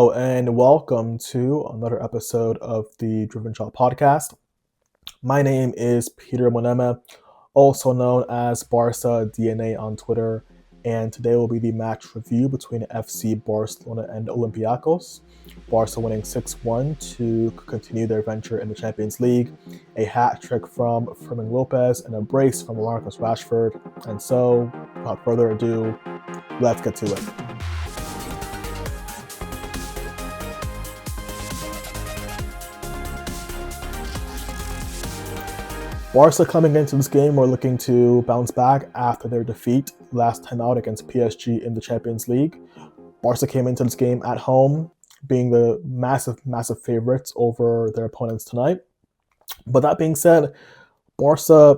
Hello and welcome to another episode of the Driven Shot podcast. My name is Peter Muneme, also known as Barca DNA on Twitter, and today will be the match review between FC Barcelona and Olympiacos. Barca winning 6-1 to continue their venture in the Champions League, a hat trick from Fermin Lopez and a brace from Marcus Rashford. And so, without further ado, let's get to it. Barca coming into this game were looking to bounce back after their defeat last time out against PSG in the Champions League. Barca came into this game at home, being the massive favorites over their opponents tonight. But that being said, Barca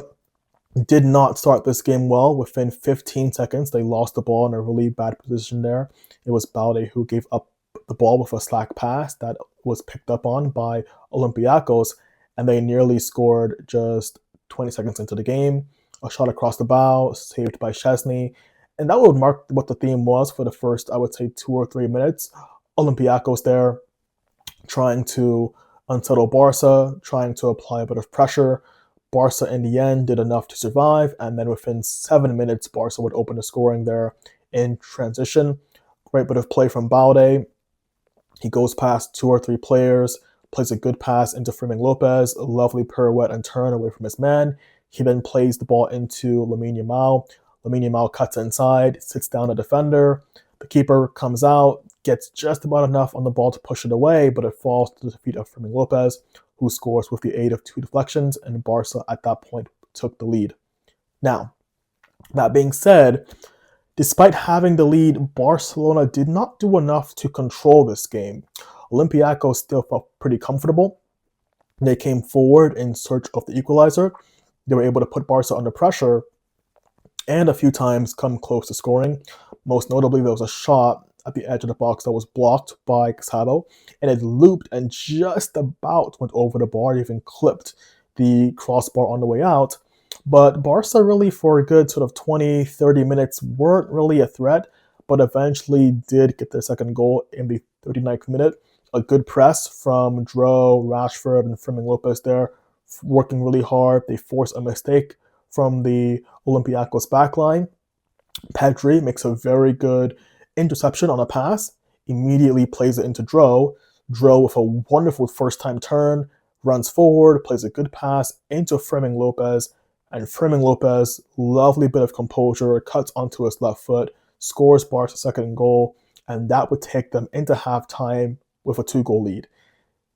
did not start this game well. Within 15 seconds, they lost the ball in a really bad position there. It was Balde who gave up the ball with a slack pass that was picked up on by Olympiacos, and they nearly scored just 20 seconds into the game. A shot across the bow, saved by Szczesny. And that would mark what the theme was for the first, I would say, 2 or 3 minutes. Olympiacos there trying to unsettle Barca, trying to apply a bit of pressure. Barca in the end did enough to survive, and then within 7 minutes, Barca would open the scoring there in transition. Great bit of play from Balde. He goes past 2 or 3 players, plays a good pass into Fermin Lopez, a lovely pirouette and turn away from his man. He then plays the ball into Lamine Yamal. Lamine Yamal cuts inside, sits down a defender. The keeper comes out, gets just about enough on the ball to push it away, but it falls to the feet of Fermin Lopez, who scores with the aid of 2 deflections, and Barca at that point took the lead. Now, that being said, despite having the lead, Barcelona did not do enough to control this game. Olympiacos still felt pretty comfortable. They came forward in search of the equalizer. They were able to put Barca under pressure and a few times come close to scoring. Most notably, there was a shot at the edge of the box that was blocked by Classico, and it looped and just about went over the bar, even clipped the crossbar on the way out. But Barca really, for a good sort of 20-30 minutes, weren't really a threat, but eventually did get their second goal in the 39th minute. A good press from Dro, Rashford, and Fermin Lopez there, working really hard. They force a mistake from the Olympiacos backline. Pedri makes a very good interception on a pass, immediately plays it into Dro. Dro with a wonderful first-time turn, runs forward, plays a good pass into Fermin Lopez, and Fermin Lopez, lovely bit of composure, cuts onto his left foot, scores Barca's second goal, and that would take them into halftime with a 2-goal lead.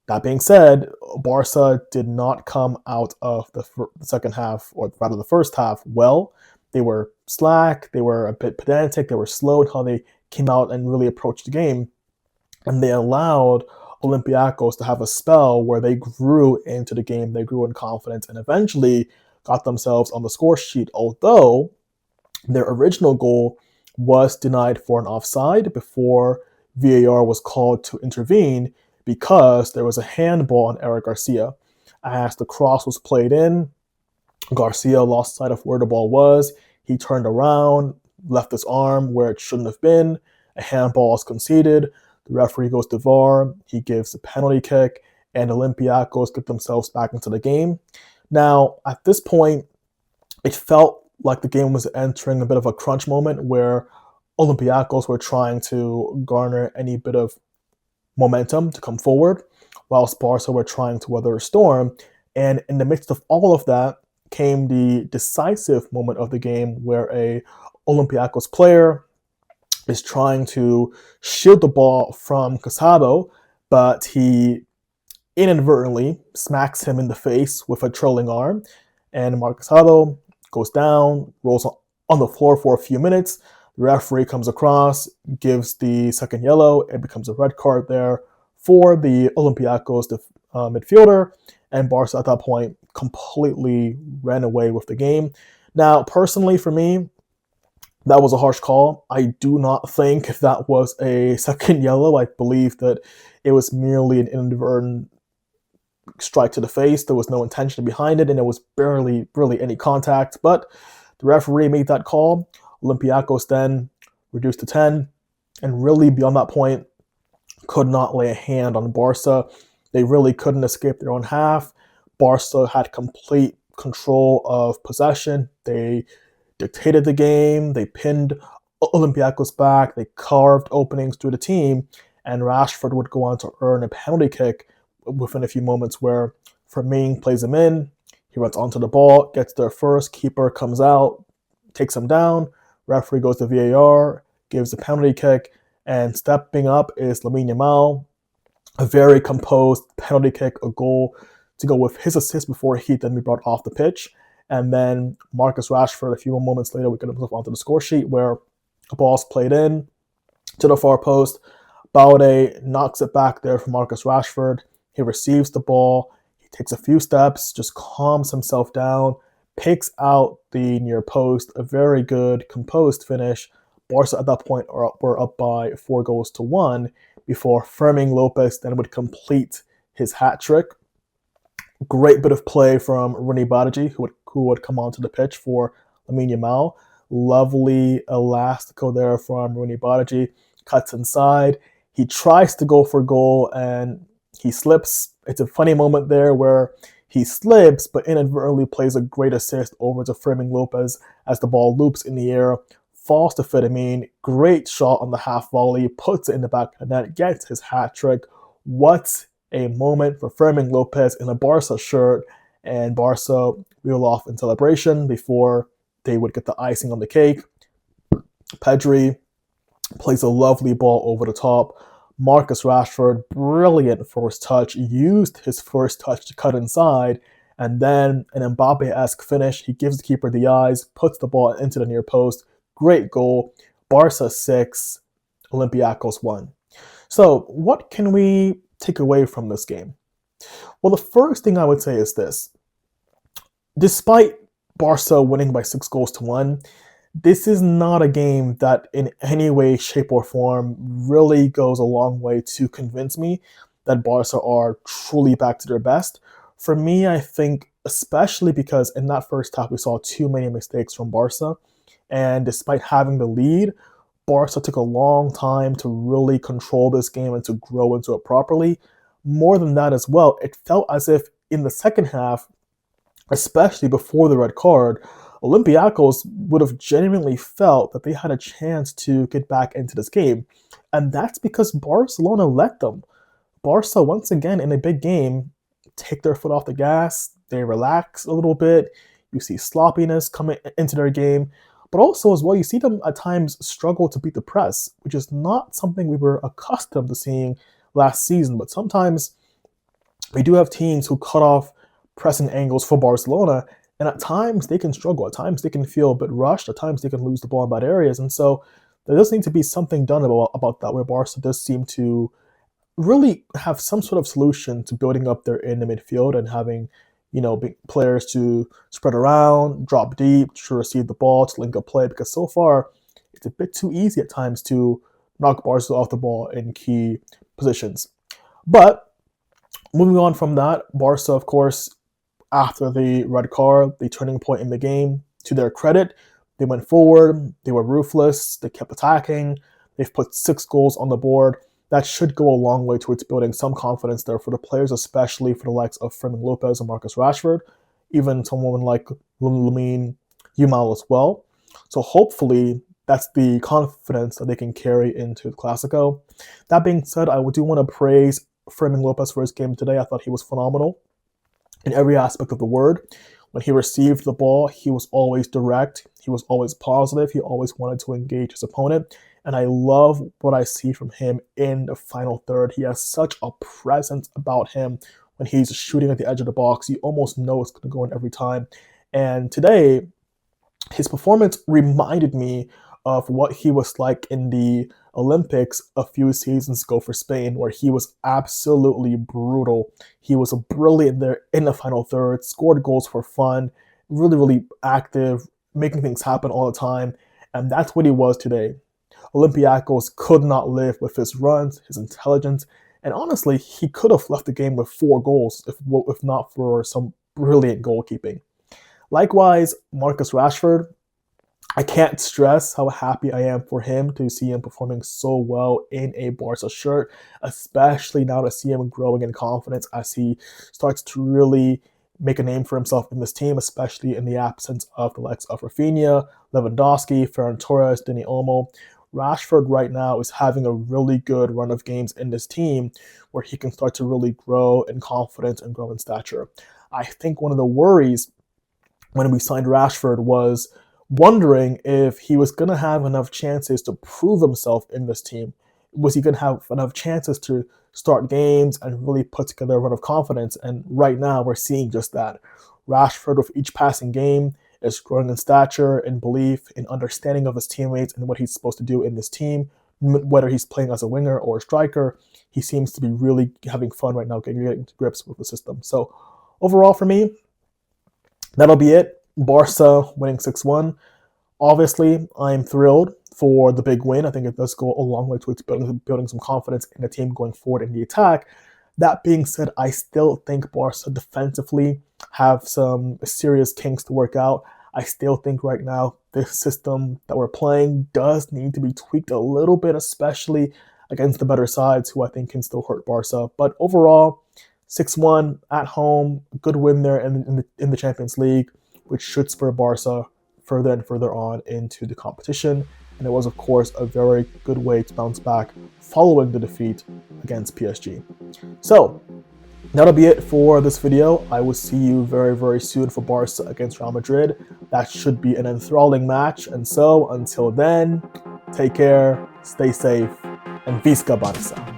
That being said, Barca did not come out of the second half, or rather the first half, well. They were slack, they were a bit pedantic, they were slow in how they came out and really approached the game. And they allowed Olympiacos to have a spell where they grew into the game, they grew in confidence, and eventually got themselves on the score sheet, although their original goal was denied for an offside before VAR was called to intervene because there was a handball on Eric Garcia. As the cross was played in, Garcia lost sight of where the ball was. He turned around, left his arm where it shouldn't have been. A handball is conceded. The referee goes to VAR. He gives a penalty kick, and Olympiacos get themselves back into the game. Now, at this point, it felt like the game was entering a bit of a crunch moment where Olympiacos were trying to garner any bit of momentum to come forward, whilst Barca were trying to weather a storm. And in the midst of all of that came the decisive moment of the game where a Olympiacos player is trying to shield the ball from Casado, but he inadvertently smacks him in the face with a trolling arm, and Marcus Casado goes down, rolls on the floor for a few minutes. The referee comes across, gives the second yellow. It becomes a red card there for the Olympiacos midfielder, and Barca at that point completely ran away with the game. Now, personally for me, that was a harsh call. I do not think that was a second yellow. I believe that it was merely an inadvertent strike to the face. There was no intention behind it, and it was barely really any contact, but the referee made that call. Olympiacos then reduced to 10, and really beyond that point, could not lay a hand on Barca. They really couldn't escape their own half. Barca had complete control of possession. They dictated the game. They pinned Olympiacos back. They carved openings through the team. And Rashford would go on to earn a penalty kick within a few moments where Fermin plays him in. He runs onto the ball, gets there first. Keeper comes out, takes him down. Referee goes to VAR, gives a penalty kick. And stepping up is Lamine Yamal. A very composed penalty kick, a goal to go with his assist before he then be brought off the pitch. And then Marcus Rashford, a few moments later, we get himself onto the score sheet where a ball's played in to the far post. Balde knocks it back there for Marcus Rashford. He receives the ball. He takes a few steps, just calms himself down, picks out the near post. A very good, composed finish. Barca at that point were up by 4-1 before Fermin Lopez then would complete his hat trick. Great bit of play from Rooney Badaji, who would come onto the pitch for Lamine Yamal. Lovely elastico there from Rooney Badaji. Cuts inside. He tries to go for goal and he slips. It's a funny moment there where he slips but inadvertently plays a great assist over to Fermin Lopez as the ball loops in the air. Falls to Fermin. Great shot on the half volley. Puts it in the back of the net. Gets his hat trick. What a moment for Fermin Lopez in a Barca shirt. And Barca reel off in celebration before they would get the icing on the cake. Pedri plays a lovely ball over the top. Marcus Rashford, brilliant first touch. Used his first touch to cut inside. And then an Mbappe-esque finish. He gives the keeper the eyes. Puts the ball into the near post. Great goal. Barca 6, Olympiacos 1. So what can we take away from this game? Well, the first thing I would say is this. Despite Barca winning by 6-1, this is not a game that in any way, shape, or form really goes a long way to convince me that Barca are truly back to their best. For me, I think, especially because in that first half we saw too many mistakes from Barca. And despite having the lead, Barca took a long time to really control this game and to grow into it properly. More than that as well, it felt as if in the second half, especially before the red card, Olympiacos would have genuinely felt that they had a chance to get back into this game. And that's because Barcelona let them. Barca, once again, in a big game, take their foot off the gas. They relax a little bit. You see sloppiness coming into their game. But also, as well, you see them at times struggle to beat the press, which is not something we were accustomed to seeing last season. But sometimes we do have teams who cut off pressing angles for Barcelona, and at times they can struggle. At times they can feel a bit rushed. At times they can lose the ball in bad areas. And so there does need to be something done about that, where Barca does seem to really have some sort of solution to building up their in the midfield and having, big players to spread around, drop deep, to receive the ball, to link up play, because so far it's a bit too easy at times to knock Barca off the ball in key positions. But moving on from that, Barca, of course, after the red card, the turning point in the game, to their credit, they went forward, they were ruthless, they kept attacking, they've put 6 goals on the board. That should go a long way towards building some confidence there for the players, especially for the likes of Fermin Lopez and Marcus Rashford, even someone like Lamine Yamal as well. So hopefully that's the confidence that they can carry into the Classico. That being said, I do want to praise Fermin Lopez for his game today. I thought he was phenomenal in every aspect of the word. When he received the ball, he was always direct. He was always positive. He always wanted to engage his opponent. And I love what I see from him in the final third. He has such a presence about him when he's shooting at the edge of the box. You almost know it's going to go in every time. And today, his performance reminded me of what he was like in the Olympics a few seasons ago for Spain, where he was absolutely brutal. He was brilliant there in the final third, scored goals for fun, really, really active, making things happen all the time. And that's what he was today. Olympiacos could not live with his runs, his intelligence, and honestly, he could have left the game with 4 goals if not for some brilliant goalkeeping. Likewise, Marcus Rashford, I can't stress how happy I am for him to see him performing so well in a Barca shirt, especially now to see him growing in confidence as he starts to really make a name for himself in this team, especially in the absence of the likes of Rafinha, Lewandowski, Ferran Torres, Dani Olmo. Rashford right now is having a really good run of games in this team where he can start to really grow in confidence and grow in stature. I think one of the worries when we signed Rashford was wondering if he was going to have enough chances to prove himself in this team. Was he going to have enough chances to start games and really put together a run of confidence? And right now we're seeing just that. Rashford, with each passing game, is growing in stature, in belief, in understanding of his teammates and what he's supposed to do in this team. Whether he's playing as a winger or a striker, he seems to be really having fun right now, getting to grips with the system. So overall for me, that'll be it. Barca winning 6-1. Obviously, I'm thrilled for the big win. I think it does go a long way towards building some confidence in the team going forward in the attack. That being said, I still think Barca defensively have some serious kinks to work out. I still think right now this system that we're playing does need to be tweaked a little bit, especially against the better sides who I think can still hurt Barca. But overall, 6-1 at home, good win there in the Champions League, which should spur Barca further and further on into the competition. And it was, of course, a very good way to bounce back following the defeat against PSG. So that'll be it for this video. I will see you very, very soon for Barca against Real Madrid. That should be an enthralling match. And so until then, take care, stay safe, and Visca Barça.